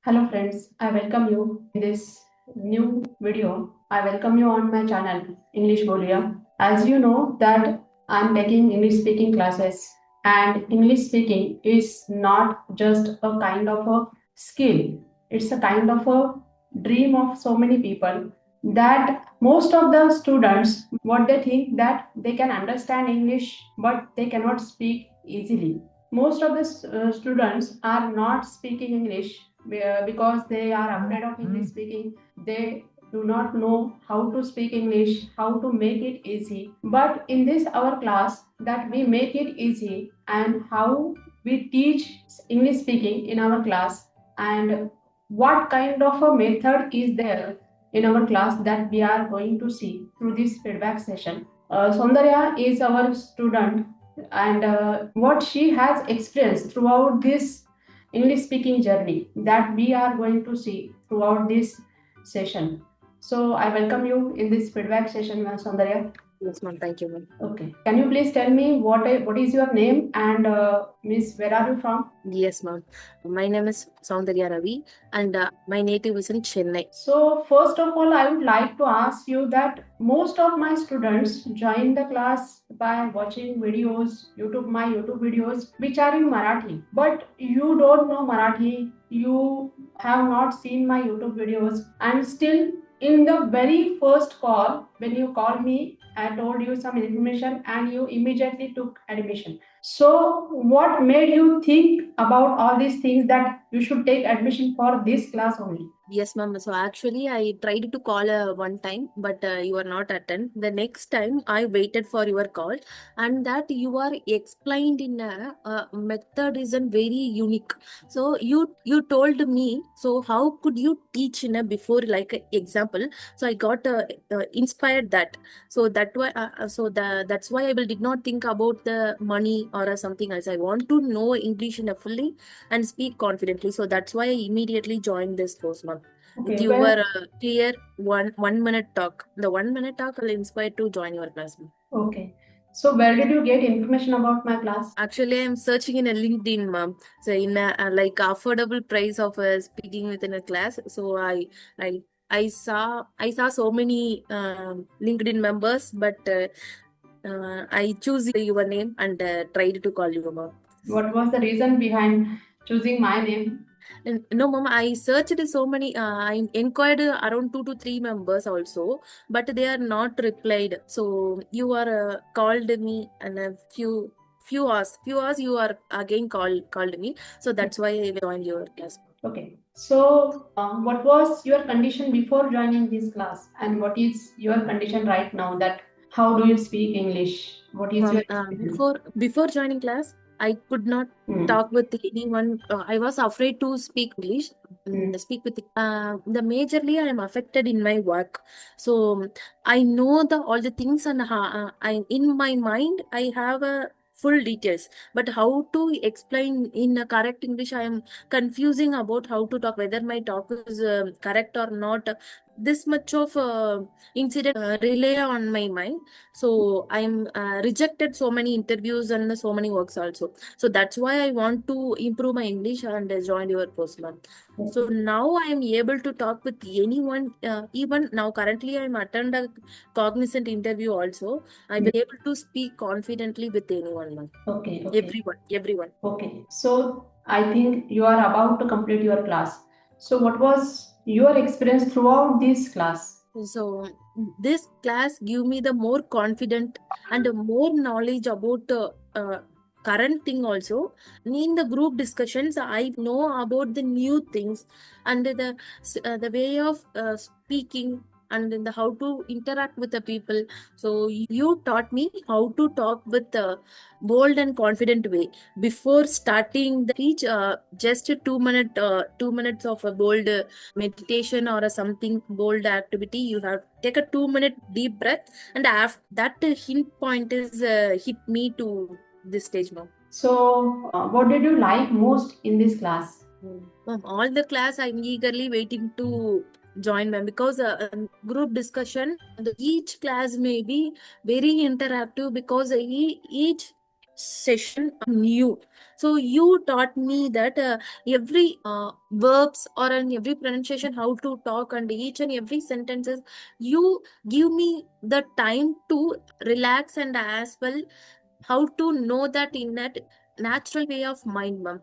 Hello friends, I welcome you in this new video. I welcome you on my channel English Bolia. As you know that I'm taking English speaking classes, and English speaking is not just a kind of a skill. It's a kind of a dream of so many people that most of the students what they think that they can understand English but they cannot speak easily. Most of the students are not speaking English because they are afraid of English speaking. They do not know how to speak English, how to make it easy. But in this our class, that we make it easy and how we teach English speaking in our class and what kind of a method is there in our class that we are going to see through this feedback session. Saundarya is our student and what she has experienced throughout this English speaking journey that we are going to see throughout this session. So I welcome you in this feedback session, Saundarya. Yes, ma'am. Thank you, ma'am. Okay. Can you please tell me what is your name and Miss, where are you from? Yes, ma'am. My name is Soundarya Ravi, and my native is in Chennai. So first of all, I would like to ask you that most of my students join the class by watching videos, my YouTube videos, which are in Marathi. But you don't know Marathi, you have not seen my YouTube videos, and still in the very first call, when you called me, I told you some information and you immediately took admission. So, what made you think about all these things that you should take admission for this class only? Yes, ma'am. So actually, I tried to call one time, but you are not attend. The next time, I waited for your call, and that you are explained in a method isn't very unique. So you told me. So how could you teach in a before like a example? So I got inspired that. So that's why I will did not think about the money or something else. I want to know English in a fully and speak confidently. So that's why I immediately joined this course, ma'am. With Okay, your clear one minute talk. The 1 minute talk will inspire to join your class, ma'am. okay. So where did you get information about my class? Actually, I'm searching in a LinkedIn, ma'am. So in a like affordable price of speaking within a class. So I I saw so many LinkedIn members, but I choose your name and tried to call you, ma'am. What was the reason behind choosing my name? No, ma'am, I searched so many, I inquired around 2 to 3 members also, but they are not replied. So you are called me and a few hours you are again called me. So that's why I joined your class. Okay. So, what was your condition before joining this class, and what is your condition right now? That how do you speak English? What is your Ma'am, experience? before joining class, I could not talk with anyone. I was afraid to speak English. Speak with the majorly I am affected in my work. So I know the all the things and I in my mind I have a full details. But how to explain in a correct English, I am confusing about how to talk, whether my talk is correct or not. This much of incident relay on my mind. So I'm rejected so many interviews and so many works also. So that's why I want to improve my English and join your course, ma'am. So now I am able to talk with anyone. Even now, currently, I am attend a cognizant interview also. I will able to speak confidently with anyone, ma'am. Okay, okay, Everyone. okay. So, I think you are about to complete your class. So, what was your experience throughout this class? So this class give me the more confident and more knowledge about current thing also. In the group discussions, I know about the new things and the way of speaking and in the how to interact with the people. So you taught me how to talk with a bold and confident way before starting the speech. Just a 2 minute 2 minutes of a bold meditation or a something bold activity, you have take a 2 minute deep breath, and after that hint point is hit me to this stage now. So, what did you like most in this class? All the class I'm eagerly waiting to join, ma'am, because group discussion, each class may be very interactive because each session on you. So you taught me that every verbs or in every pronunciation how to talk, and each and every sentences you give me the time to relax, and as well how to know that in that natural way of mind, ma'am.